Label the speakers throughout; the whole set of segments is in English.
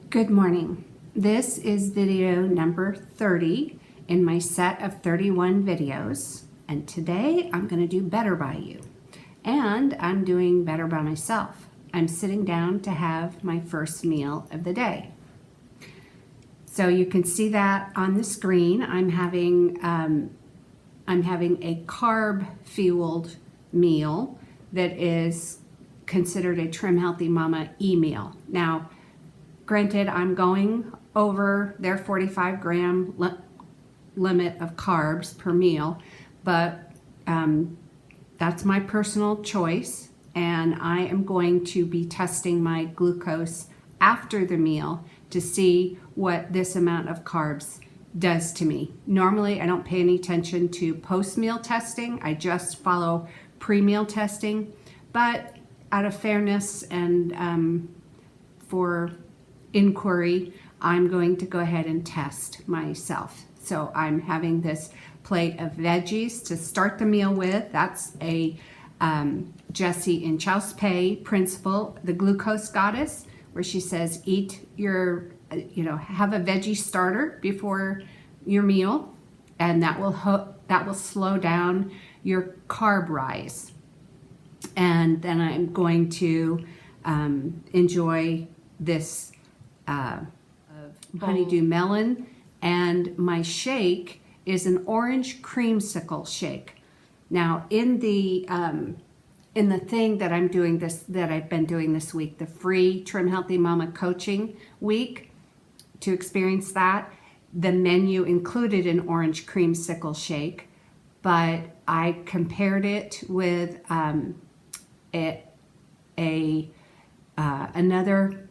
Speaker 1: Good morning. This is video number 30 in my set of 31 videos, and today I'm going to do better by you, and I'm doing better by myself. I'm sitting down to have my first meal of the day. So you can see that on the screen. I'm having a carb-fueled meal that is considered a TrimHealthyMama e-meal. Now, granted, I'm going over their 45 gram limit of carbs per meal, but that's my personal choice, and I am going to be testing my glucose after the meal to see what this amount of carbs does to me. Normally, I don't pay any attention to post-meal testing. I just follow pre-meal testing, but out of fairness and for inquiry, I'm going to go ahead and test myself. So I'm having this plate of veggies to start the meal with. That's a Jessie in Chow's Pay principle, the glucose goddess, where she says eat your, have a veggie starter before your meal, and that will slow down your carb rise. And then I'm going to enjoy this honeydew melon, and my shake is an orange creamsicle shake. Now in the thing that I've been doing this week, the free TrimHealthyMama coaching week, to experience that, the menu included an orange creamsicle shake, but I compared it with another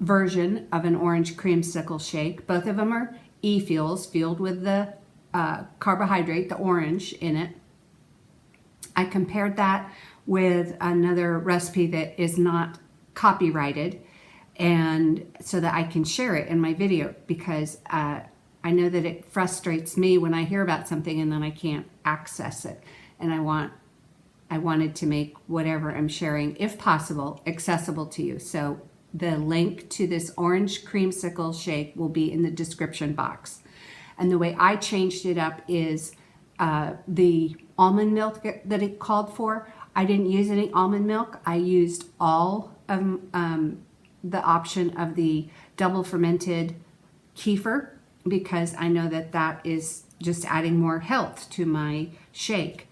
Speaker 1: version of an orange creamsicle shake. Both of them are e-fuels, fueled with the carbohydrate, the orange in it. I compared that with another recipe that is not copyrighted, and so that I can share it in my video, because I know that it frustrates me when I hear about something and then I can't access it, and I wanted to make whatever I'm sharing, if possible, accessible to you. So the link to this orange creamsicle shake will be in the description box. And the way I changed it up is the almond milk that it called for. I didn't use any almond milk. I used all of the option of the double fermented kefir, because I know that that is just adding more health to my shake.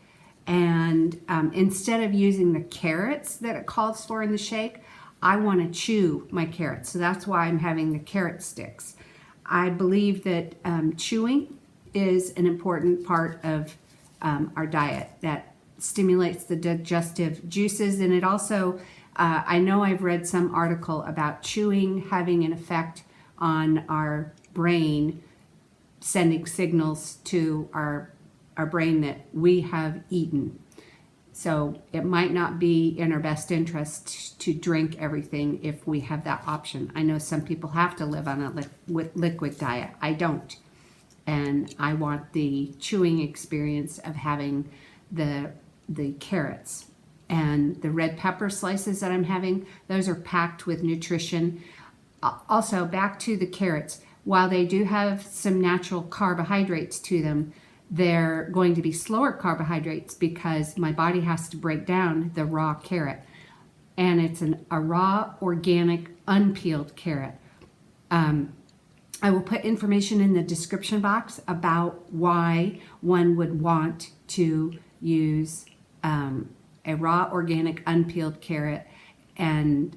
Speaker 1: And instead of using the carrots that it calls for in the shake, I want to chew my carrots. So that's why I'm having the carrot sticks. I believe that chewing is an important part of our diet that stimulates the digestive juices. And it also, I know I've read some article about chewing having an effect on our brain, sending signals to our brain that we have eaten. So it might not be in our best interest to drink everything if we have that option. I know some people have to live on a liquid diet. I don't. And I want the chewing experience of having the carrots. And the red pepper slices that I'm having, those are packed with nutrition. Also, back to the carrots. While they do have some natural carbohydrates to them, they're going to be slower carbohydrates because my body has to break down the raw carrot. And it's a raw, organic, unpeeled carrot. I will put information in the description box about why one would want to use a raw, organic, unpeeled carrot and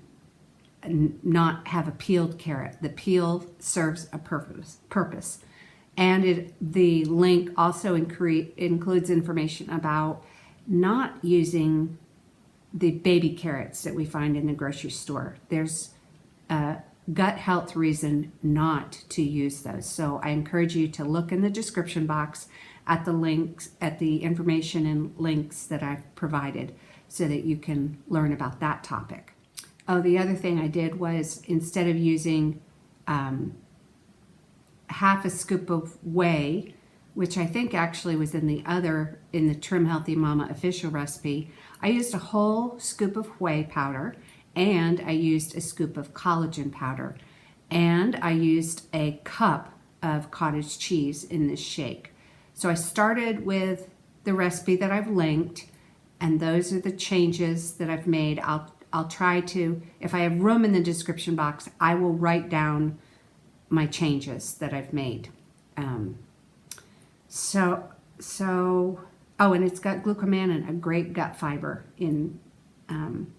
Speaker 1: not have a peeled carrot. The peel serves a purpose. And the link also includes information about not using the baby carrots that we find in the grocery store. There's a gut health reason not to use those. So I encourage you to look in the description box at the links, at the information and links that I've provided, so that you can learn about that topic. Oh, the other thing I did was, instead of using half a scoop of whey, which I think actually was in the TrimHealthyMama official recipe, I used a whole scoop of whey powder, and I used a scoop of collagen powder. And I used a cup of cottage cheese in this shake. So I started with the recipe that I've linked, and those are the changes that I've made. I'll try to, if I have room in the description box, I will write down my changes that I've made. Oh, and it's got glucomannan, a great gut fiber in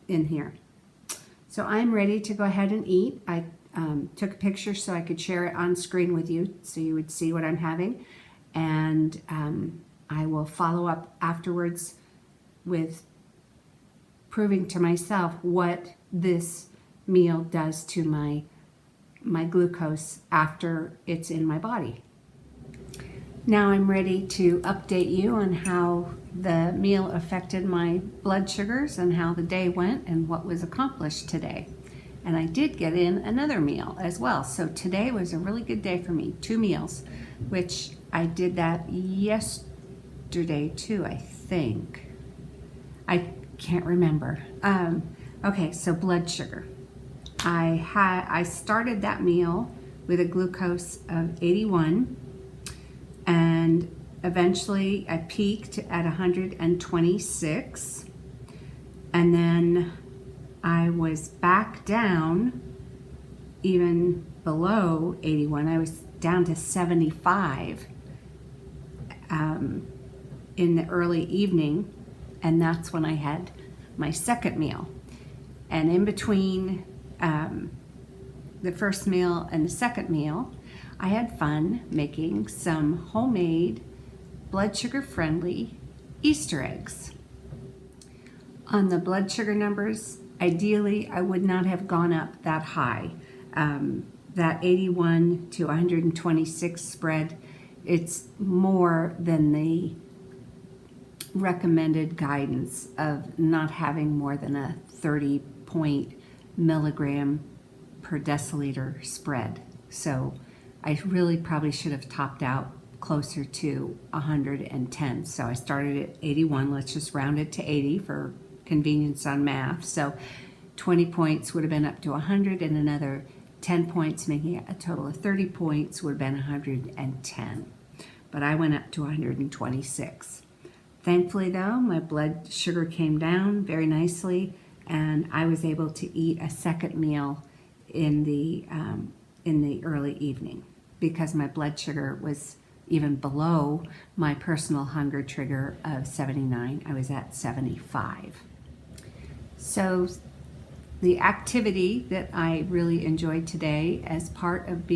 Speaker 1: here. So I'm ready to go ahead and eat. I took a picture so I could share it on screen with you so you would see what I'm having. And I will follow up afterwards with proving to myself what this meal does to my glucose after it's in my body. Now I'm ready to update you on how the meal affected my blood sugars and how the day went and what was accomplished today. And I did get in another meal as well. So today was a really good day for me. 2 meals, which I did that yesterday too, I think. I can't remember. Okay, so blood sugar. I started that meal with a glucose of 81, and eventually I peaked at 126, and then I was back down even below 81. I was down to 75 in the early evening, and that's when I had my second meal. And in between the first meal and the second meal, I had fun making some homemade blood sugar friendly Easter eggs. On the blood sugar numbers, ideally I would not have gone up that high. That 81 to 126 spread, it's more than the recommended guidance of not having more than a 30 milligram per deciliter spread. So I really probably should have topped out closer to 110. So I started at 81. Let's just round it to 80 for convenience on math. So 20 points would have been up to 100, and another 10 points, making it a total of 30 points, would have been 110. But I went up to 126. Thankfully though, my blood sugar came down very nicely, and I was able to eat a second meal in the early evening because my blood sugar was even below my personal hunger trigger of 79. I was at 75. So the activity that I really enjoyed today as part of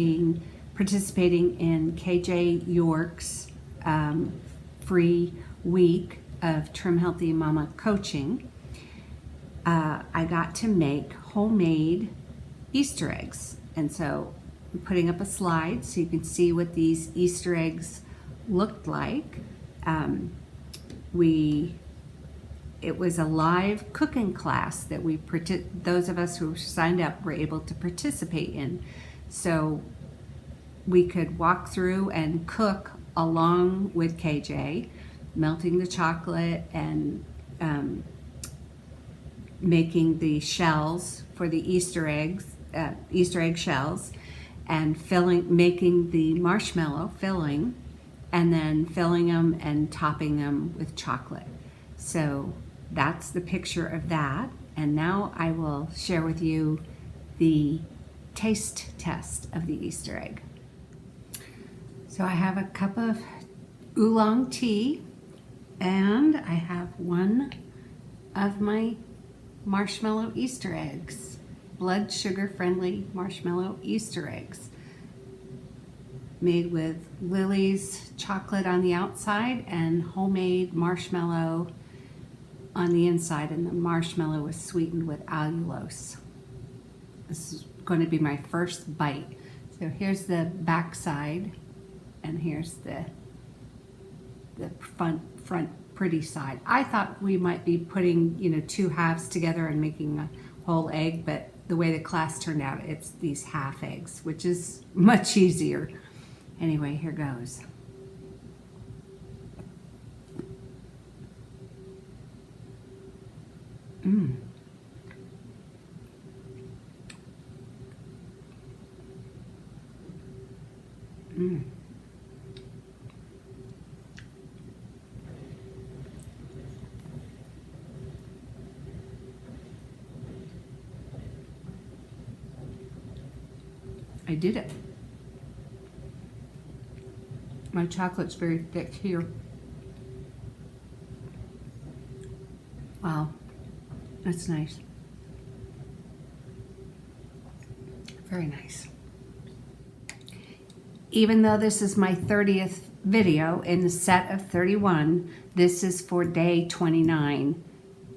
Speaker 1: participating in KJ York's free week of TrimHealthyMama coaching, I got to make homemade Easter eggs. And so I'm putting up a slide so you can see what these Easter eggs looked like. It was a live cooking class that those of us who signed up were able to participate in. So we could walk through and cook along with KJ, melting the chocolate and making the shells for the Easter egg shells, and making the marshmallow filling, and then filling them and topping them with chocolate. So that's the picture of that. And now I will share with you the taste test of the Easter egg. So I have a cup of oolong tea, and I have one of my marshmallow Easter eggs, blood sugar friendly marshmallow Easter eggs, made with Lily's chocolate on the outside and homemade marshmallow on the inside, and the marshmallow was sweetened with allulose. This is going to be my first bite. So here's the back side, and here's the front pretty side. I thought we might be putting 2 halves together and making a whole egg, but the way the class turned out, it's these half eggs, which is much easier. Anyway, here goes. I did it. My chocolate's very thick here. Wow, that's nice. Very nice. Even though this is my 30th video in the set of 31, this is for day 29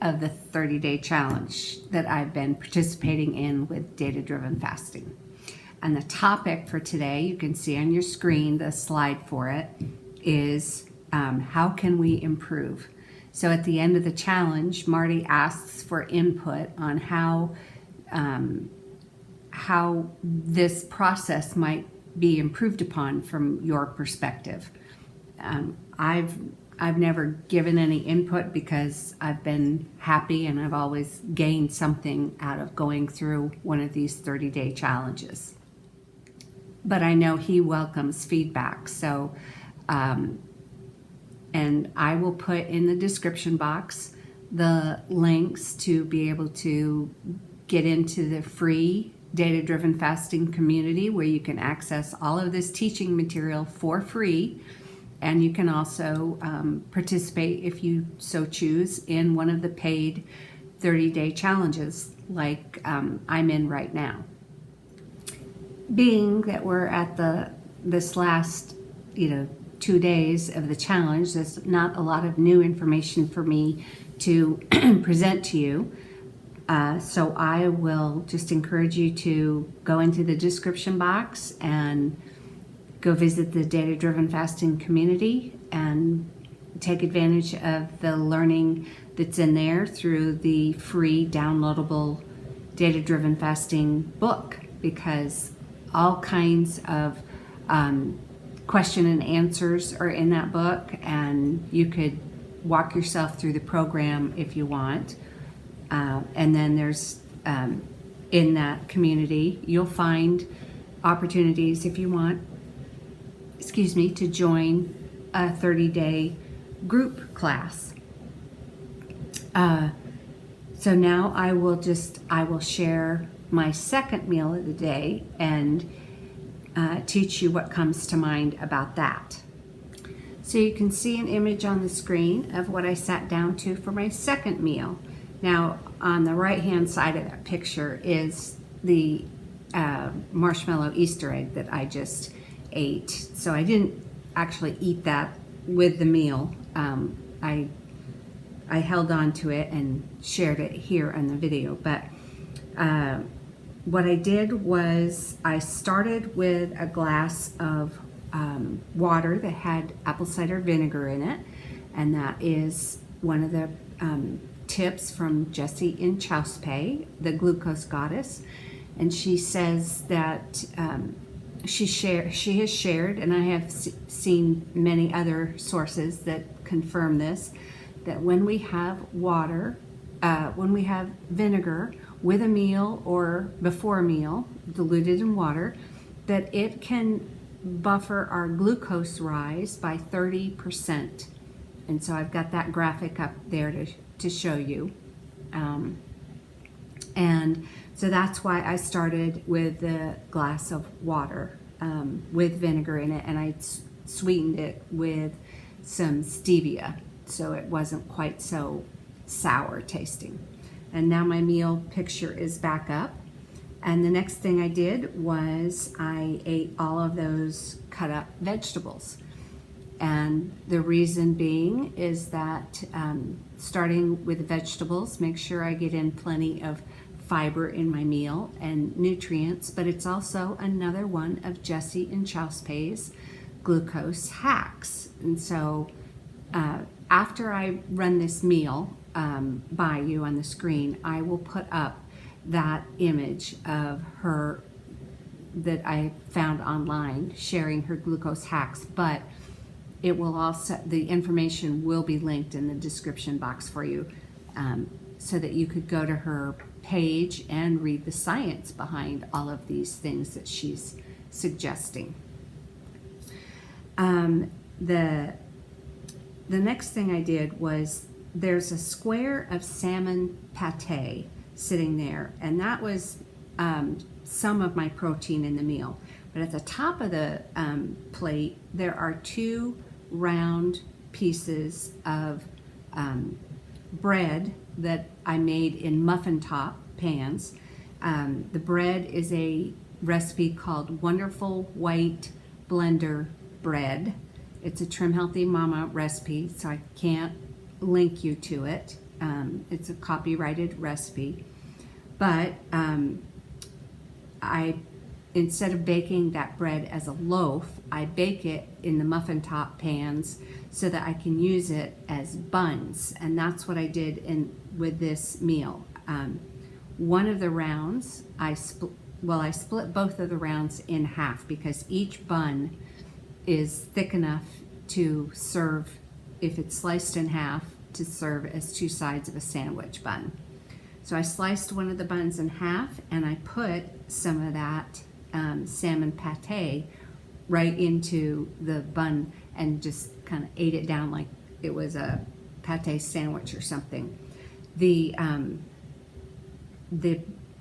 Speaker 1: of the 30-day challenge that I've been participating in with data-driven fasting. And the topic for today, you can see on your screen, the slide for it, is how can we improve? So at the end of the challenge, Marty asks for input on how this process might be improved upon from your perspective. I've never given any input because I've been happy and I've always gained something out of going through one of these 30-day challenges. But I know he welcomes feedback, so and I will put in the description box the links to be able to get into the free data-driven fasting community where you can access all of this teaching material for free, and you can also participate, if you so choose, in one of the paid 30-day challenges like I'm in right now. Being that we're at this last 2 days of the challenge, there's not a lot of new information for me to present to you. So I will just encourage you to go into the description box and go visit the data-driven fasting community and take advantage of the learning that's in there through the free downloadable data-driven fasting book, because all kinds of question and answers are in that book, and you could walk yourself through the program if you want. And then there's, in that community, you'll find opportunities if you want, to join a 30-day group class. So now I will share my second meal of the day and teach you what comes to mind about that. So you can see an image on the screen of what I sat down to for my second meal. Now, on the right-hand side of that picture is the marshmallow Easter egg that I just ate. So I didn't actually eat that with the meal. I held on to it and shared it here in the video. But what I did was I started with a glass of water that had apple cider vinegar in it, and that is one of the tips from Jessie in Chauspay, the glucose goddess. And she says that she has shared, and I have seen many other sources that confirm this, that when we have water, when we have vinegar with a meal or before a meal diluted in water, that it can buffer our glucose rise by 30%. And so I've got that graphic up there to show you. And so that's why I started with the glass of water with vinegar in it, and I sweetened it with some stevia so it wasn't quite so sour tasting. And now my meal picture is back up. And the next thing I did was I ate all of those cut up vegetables. And the reason being is that starting with vegetables, make sure I get in plenty of fiber in my meal and nutrients, but it's also another one of Jessie and Chauspay's glucose hacks. And so after I run this meal by you on the screen, I will put up that image of her that I found online sharing her glucose hacks, but it will also, the information will be linked in the description box for you, so that you could go to her page and read the science behind all of these things that she's suggesting. The next thing I did was, there's a square of salmon pate sitting there, and that was some of my protein in the meal. But at the top of the plate, there are 2 round pieces of bread that I made in muffin top pans. The bread is a recipe called Wonderful White Blender Bread. It's a TrimHealthyMama recipe, so I can't link you to it. It's a copyrighted recipe. But instead of baking that bread as a loaf, I bake it in the muffin top pans so that I can use it as buns. And that's what I did with this meal. One of the rounds, I split both of the rounds in half, because each bun is thick enough to serve, if it's sliced in half, to serve as 2 sides of a sandwich bun. So I sliced one of the buns in half, and I put some of that salmon pate right into the bun and just kind of ate it down like it was a pate sandwich or something. The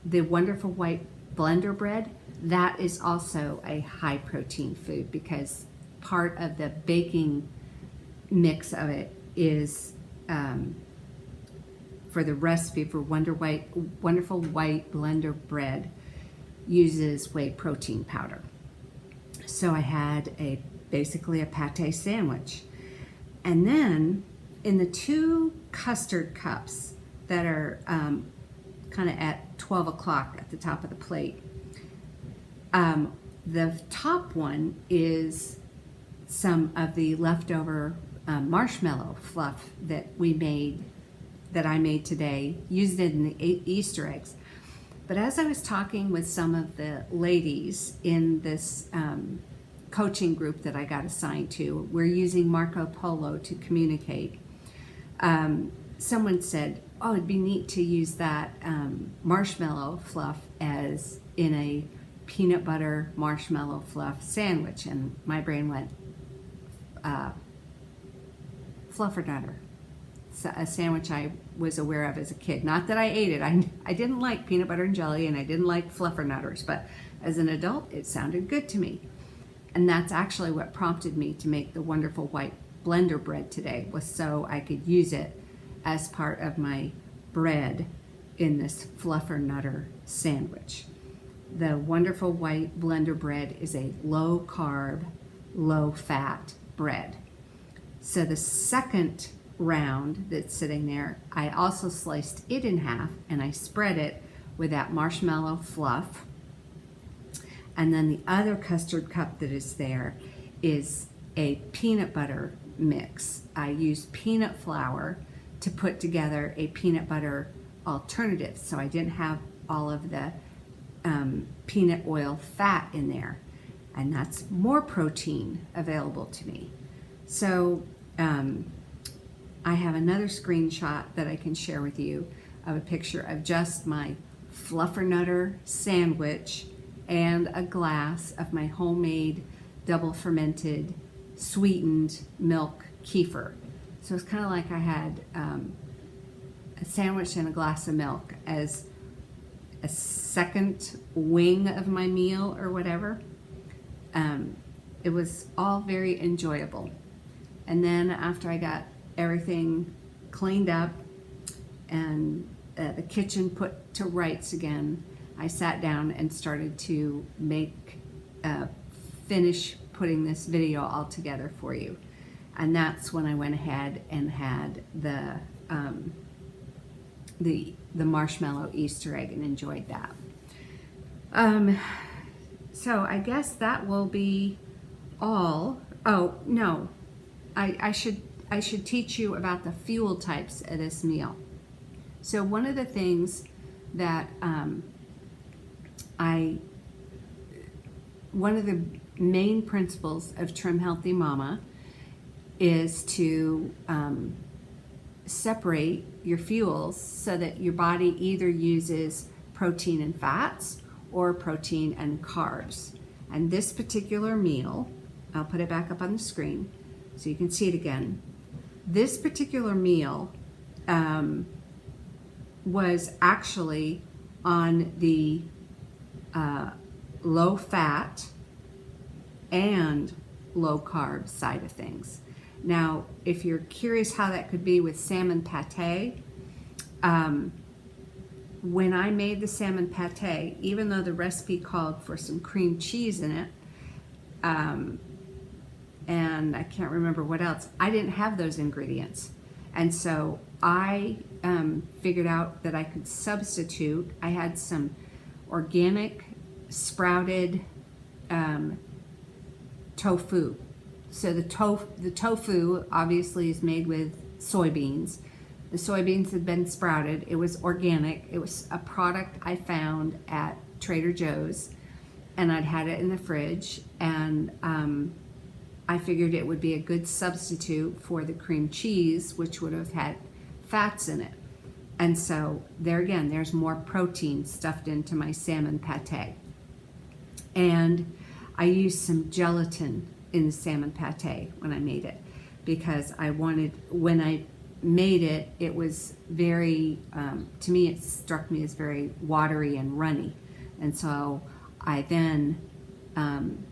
Speaker 1: Wonderful White Blender Bread, that is also a high protein food, because part of the baking mix of it is for the recipe for Wonderful White Blender Bread uses whey protein powder. So I had basically a pate sandwich. And then in the 2 custard cups that are kind of at 12 o'clock at the top of the plate, the top one is some of the leftover marshmallow fluff that I made today, used it in the Easter eggs. But as I was talking with some of the ladies in this coaching group that I got assigned to, we're using Marco Polo to communicate. Someone said, oh, it'd be neat to use that marshmallow fluff as in a peanut butter marshmallow fluff sandwich. And my brain went, fluffernutter. A sandwich I was aware of as a kid. Not that I ate it. I didn't like peanut butter and jelly, and I didn't like fluffernutters, but as an adult, it sounded good to me. And that's actually what prompted me to make the Wonderful White Blender Bread today, was so I could use it as part of my bread in this fluffernutter sandwich. The Wonderful White Blender Bread is a low carb, low fat bread. So the second round that's sitting there, I also sliced it in half, and I spread it with that marshmallow fluff. And then the other custard cup that is there is a peanut butter mix. I used peanut flour to put together a peanut butter alternative, so I didn't have all of the peanut oil fat in there, and that's more protein available to me. So I have another screenshot that I can share with you of a picture of just my fluffernutter sandwich and a glass of my homemade double fermented sweetened milk kefir. So it's kind of like I had a sandwich and a glass of milk as a second wing of my meal or whatever. It was all very enjoyable. And then after I got everything cleaned up and the kitchen put to rights again, I sat down and started to finish putting this video all together for you. And that's when I went ahead and had the marshmallow Easter egg and enjoyed that. So I guess that will be all. Oh no, I should teach you about the fuel types of this meal. So one of the things that one of the main principles of TrimHealthyMama is to separate your fuels so that your body either uses protein and fats or protein and carbs. And this particular meal I'll put it back up on the screen so you can see it again. This particular meal was actually on the low fat and low carb side of things. Now, if you're curious how that could be with salmon pate, when I made the salmon pate, even though the recipe called for some cream cheese in it, and I can't remember what else, I didn't have those ingredients. And so I figured out that I could substitute. I had some organic sprouted tofu. So the tofu obviously is made with soybeans. The soybeans had been sprouted. It was organic. It was a product I found at Trader Joe's, and I'd had it in the fridge, and I figured it would be a good substitute for the cream cheese, which would have had fats in it. And so there again, there's more protein stuffed into my salmon pate. And I used some gelatin in the salmon pate when I made it, because I wanted, when I made it, it was very, to me it struck me as very watery and runny. And so I then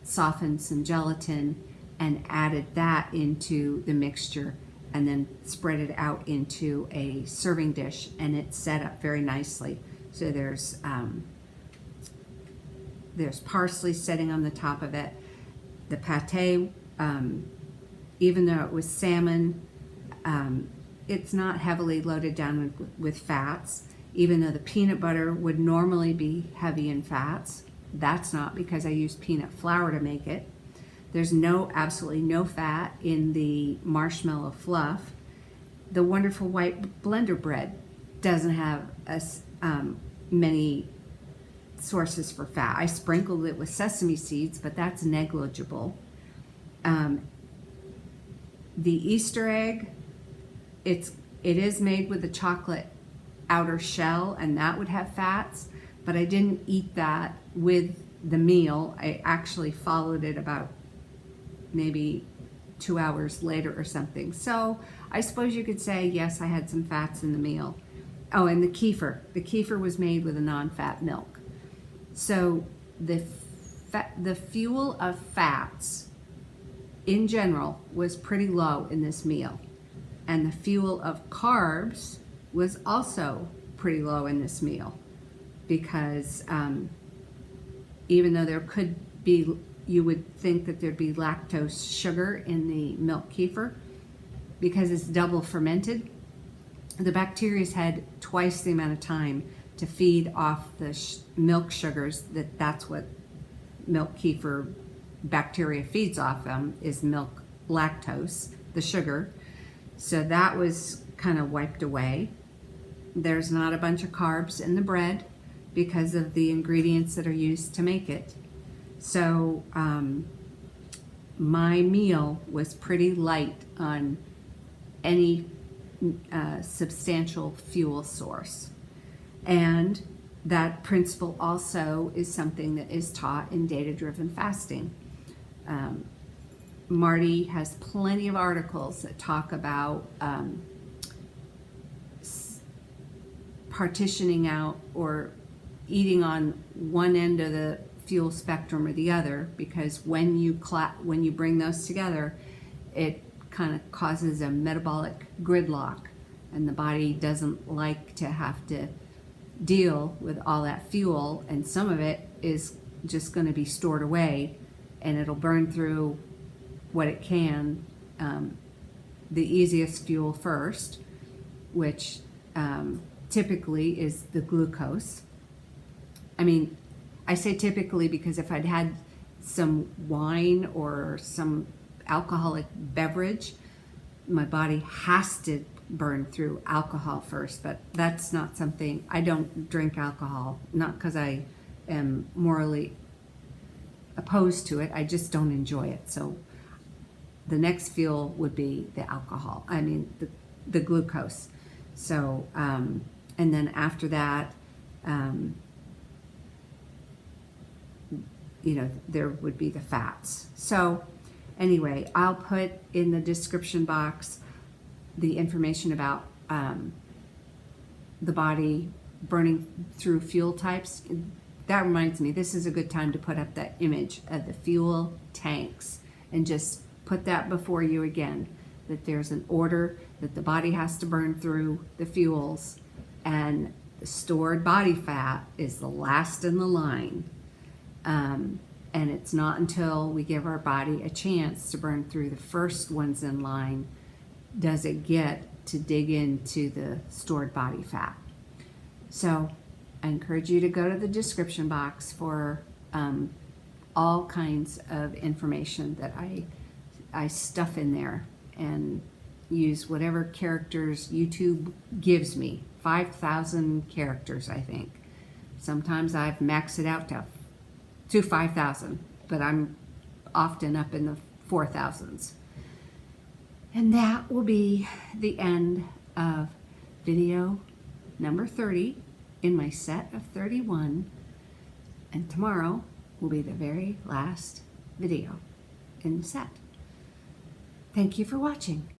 Speaker 1: softened some gelatin and added that into the mixture, and then spread it out into a serving dish, and it's set up very nicely. So there's parsley sitting on the top of it. The pate, even though it was salmon, it's not heavily loaded down with fats. Even though the peanut butter would normally be heavy in fats, that's not, because I used peanut flour to make it. There's absolutely no fat in the marshmallow fluff. The wonderful white blender bread doesn't have many sources for fat. I sprinkled it with sesame seeds, but that's negligible. The Easter egg, it is made with a chocolate outer shell, and that would have fats, but I didn't eat that with the meal. I actually followed it about maybe 2 hours later or something. So I suppose you could say, yes, I had some fats in the meal. Oh, and the kefir. The kefir was made with a non-fat milk. So the fuel of fats in general was pretty low in this meal. And the fuel of carbs was also pretty low in this meal, because even though there could be, you would think that there'd be lactose sugar in the milk kefir, because it's double fermented, the bacteria had twice the amount of time to feed off the milk sugars. That's what milk kefir bacteria feeds off them, is milk lactose, the sugar. So that was kind of wiped away. There's not a bunch of carbs in the bread because of the ingredients that are used to make it. So my meal was pretty light on any substantial fuel source. And that principle also is something that is taught in data-driven fasting. Marty has plenty of articles that talk about partitioning out or eating on one end of the fuel spectrum or the other, because when you bring those together, it kind of causes a metabolic gridlock, and the body doesn't like to have to deal with all that fuel, and some of it is just going to be stored away, and it'll burn through what it can, the easiest fuel first, which typically is the glucose. I mean, I say typically because if I'd had some wine or some alcoholic beverage, my body has to burn through alcohol first, but that's not something, I don't drink alcohol, not because I am morally opposed to it, I just don't enjoy it. So the next fuel would be the alcohol, the glucose. So, and then after that, there would be the fats. So Anyway, I'll put in the description box the information about the body burning through fuel types. That reminds me, this is a good time to put up that image of the fuel tanks and just put that before you again, that there's an order that the body has to burn through the fuels, and the stored body fat is the last in the line. And it's not until we give our body a chance to burn through the first ones in line does it get to dig into the stored body fat. So I encourage you to go to the description box for all kinds of information that I stuff in there, and use whatever characters YouTube gives me. 5,000 characters, I think. Sometimes I've maxed it out to 5,000, but I'm often up in the 4,000s. And that will be the end of video number 30 in my set of 31. And tomorrow will be the very last video in the set. Thank you for watching.